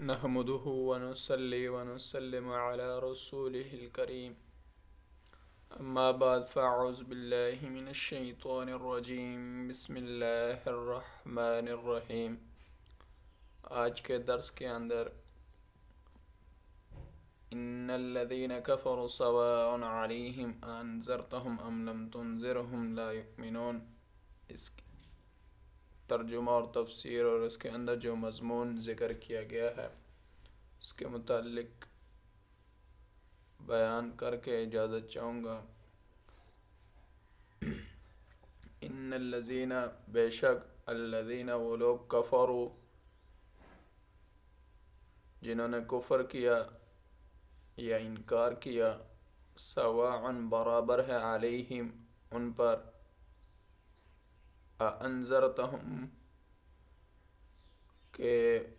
نحمده ونصلي ونسلم على رسوله الكريم اما بعد فاعوذ باللہ من الشیطان الرجیم بسم اللہ الرحمن الرحیم۔ آج کے درس کے اندر ان الذين كفروا سواء عليهم انذرتهم ام لم تنذرهم لا يؤمنون، اس کی ترجمہ اور تفسیر اور اس کے اندر جو مضمون ذکر کیا گیا ہے اس کے متعلق بیان کر کے اجازت چاہوں گا۔ ان الذین، بے شک، الذین وہ لوگ، کفروا جنہوں نے کفر کیا یا انکار کیا، سواء برابر ہے، علیہم ان پر، انذرتہم کہ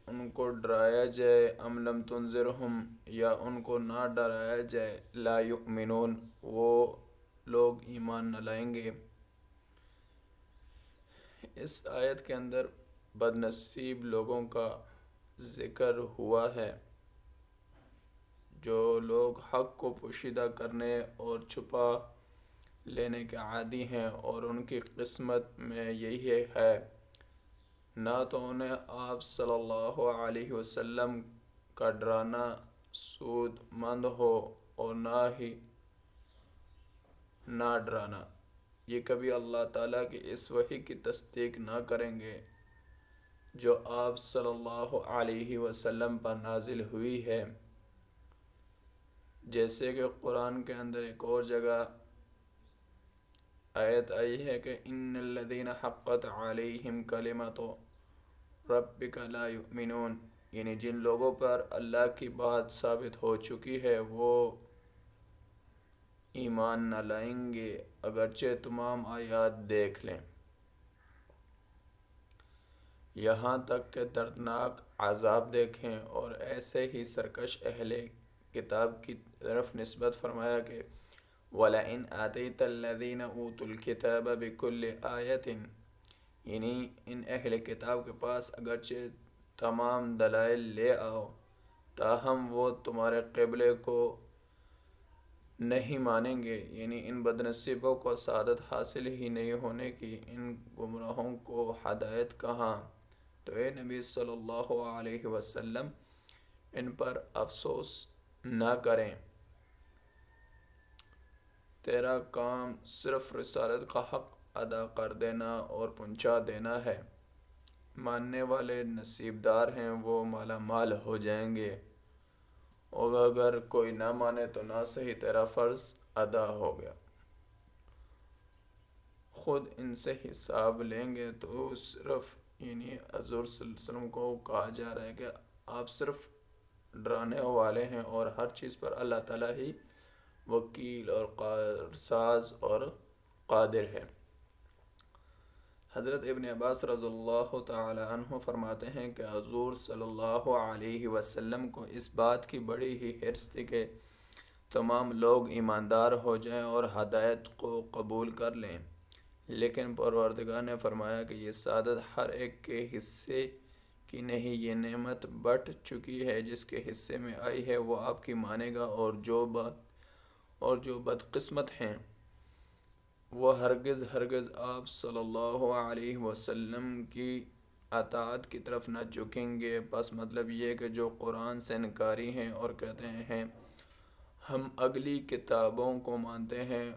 ان کو ڈرایا جائے، ام لم تنذرہم یا ان کو نہ ڈرایا جائے، لا یؤمنون وہ لوگ ایمان نہ لائیں گے۔ اس آیت کے اندر بد نصیب لوگوں کا ذکر ہوا ہے، جو لوگ حق کو پوشیدہ کرنے اور چھپا لینے کے عادی ہیں، اور ان کی قسمت میں یہی ہے نہ تو انہیں آپ صلی اللہ علیہ وسلم کا ڈرانا سود مند ہو اور نہ ہی نہ ڈرانا، یہ کبھی اللہ تعالیٰ کی اس وحی کی تصدیق نہ کریں گے جو آپ صلی اللہ علیہ وسلم پر نازل ہوئی ہے۔ جیسے کہ قرآن کے اندر ایک اور جگہ آیت آئی ہے کہ ان الذین حقت علیہم کلمۃ ربک لا یؤمنون، یعنی جن لوگوں پر اللہ کی بات ثابت ہو چکی ہے وہ ایمان نہ لائیں گے اگرچہ تمام آیات دیکھ لیں، یہاں تک کہ دردناک عذاب دیکھیں۔ اور ایسے ہی سرکش اہل کتاب کی طرف نسبت فرمایا کہ وَلَئِنْ آتَيْتَ الَّذِينَ أُوتُوا الْكِتَابَ بِكُلِّ آیَةٍ، یعنی ان اہل کتاب کے پاس اگرچہ تمام دلائل لے آؤ تاہم وہ تمہارے قبلے کو نہیں مانیں گے، یعنی ان بد نصیبوں کو سعادت حاصل ہی نہیں ہونے کی، ان گمراہوں کو ہدایت کہاں۔ تو اے نبی صلی اللہ علیہ وسلم ان پر افسوس نہ کریں، تیرا کام صرف رسالت کا حق ادا کر دینا اور پہنچا دینا ہے، ماننے والے نصیبدار ہیں، وہ مالا مال ہو جائیں گے، اور اگر کوئی نہ مانے تو نہ صحیح تیرا فرض ادا ہو گیا۔ خود ان سے حساب لیں گے تو صرف، یعنی حضور صلی اللہ علیہ وسلم کو کہا جا رہا ہے کہ آپ صرف ڈرانے والے ہیں اور ہر چیز پر اللہ تعالیٰ ہی وکیل اور کارساز اور قادر ہے۔ حضرت ابن عباس رضی اللہ تعالی عنہ فرماتے ہیں کہ حضور صلی اللہ علیہ وسلم کو اس بات کی بڑی ہی حرص تھی کہ تمام لوگ ایماندار ہو جائیں اور ہدایت کو قبول کر لیں، لیکن پروردگار نے فرمایا کہ یہ سعادت ہر ایک کے حصے کی نہیں، یہ نعمت بٹ چکی ہے، جس کے حصے میں آئی ہے وہ آپ کی مانے گا، اور جو بدقسمت ہیں وہ ہرگز آپ صلی اللہ علیہ وسلم کی اطاعت کی طرف نہ جھکیں گے۔ بس مطلب یہ کہ جو قرآن سے انکاری ہیں اور کہتے ہیں ہم اگلی کتابوں کو مانتے ہیں،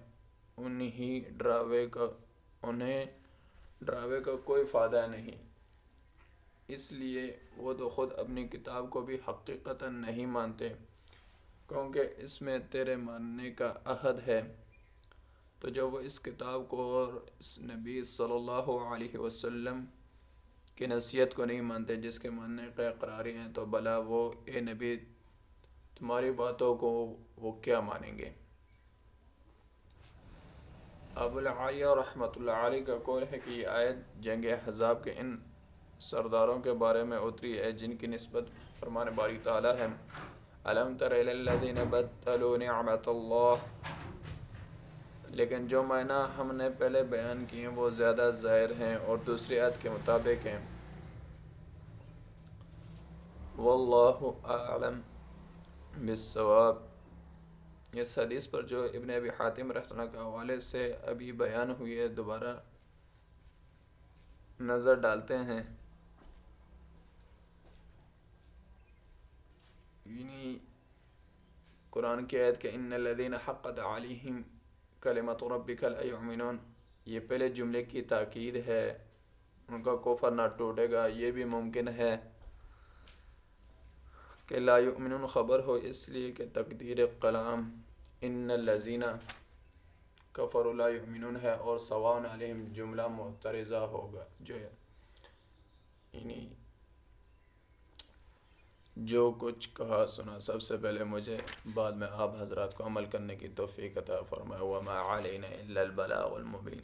انہیں ڈراوے کا کوئی فائدہ نہیں، اس لیے وہ تو خود اپنی کتاب کو بھی حقیقتاً نہیں مانتے، کیونکہ اس میں تیرے ماننے کا عہد ہے۔ تو جب وہ اس کتاب کو اور اس نبی صلی اللہ علیہ وسلم کی نصیحت کو نہیں مانتے جس کے ماننے کا اقراری ہیں، تو بھلا وہ اے نبی تمہاری باتوں کو وہ کیا مانیں گے۔ ابو العالیہ رحمۃ اللہ علیہ کا قول ہے کہ یہ آیت جنگ احزاب کے ان سرداروں کے بارے میں اتری ہے جن کی نسبت فرمان باری تعالیٰ ہے أَلَمْ تَرَ إِلَى الَّذِينَ بَدَّلُوا نِعْمَتَ اللَّهِ، لیکن جو معنی ہم نے پہلے بیان کیے ہیں وہ زیادہ ظاہر ہیں اور دوسری آیت کے مطابق ہیں واللہ اعلم بالصواب۔ اس حدیث پر جو ابن ابی حاتم رحمۃ اللہ کے حوالے سے ابھی بیان ہوئی ہے، دوبارہ نظر ڈالتے ہیں۔ یعنی قرآن کی آیت کہ ان الذین حقت علیہم کلمۃ ربک لا یؤمنون، یہ پہلے جملے کی تاکید ہے، ان کا کفر نہ ٹوٹے گا۔ یہ بھی ممکن ہے کہ لا یؤمنون خبر ہو، اس لیے کہ تقدیر کلام ان الذین کفروا لا یؤمنون ہے، اور سواء علیہم جملہ معترضہ ہوگا، یعنی جو کچھ کہا سنا سب سے پہلے مجھے، بعد میں آپ حضرات کو عمل کرنے کی توفیق عطا فرمائے۔ وما علینا الا البلاغ المبین۔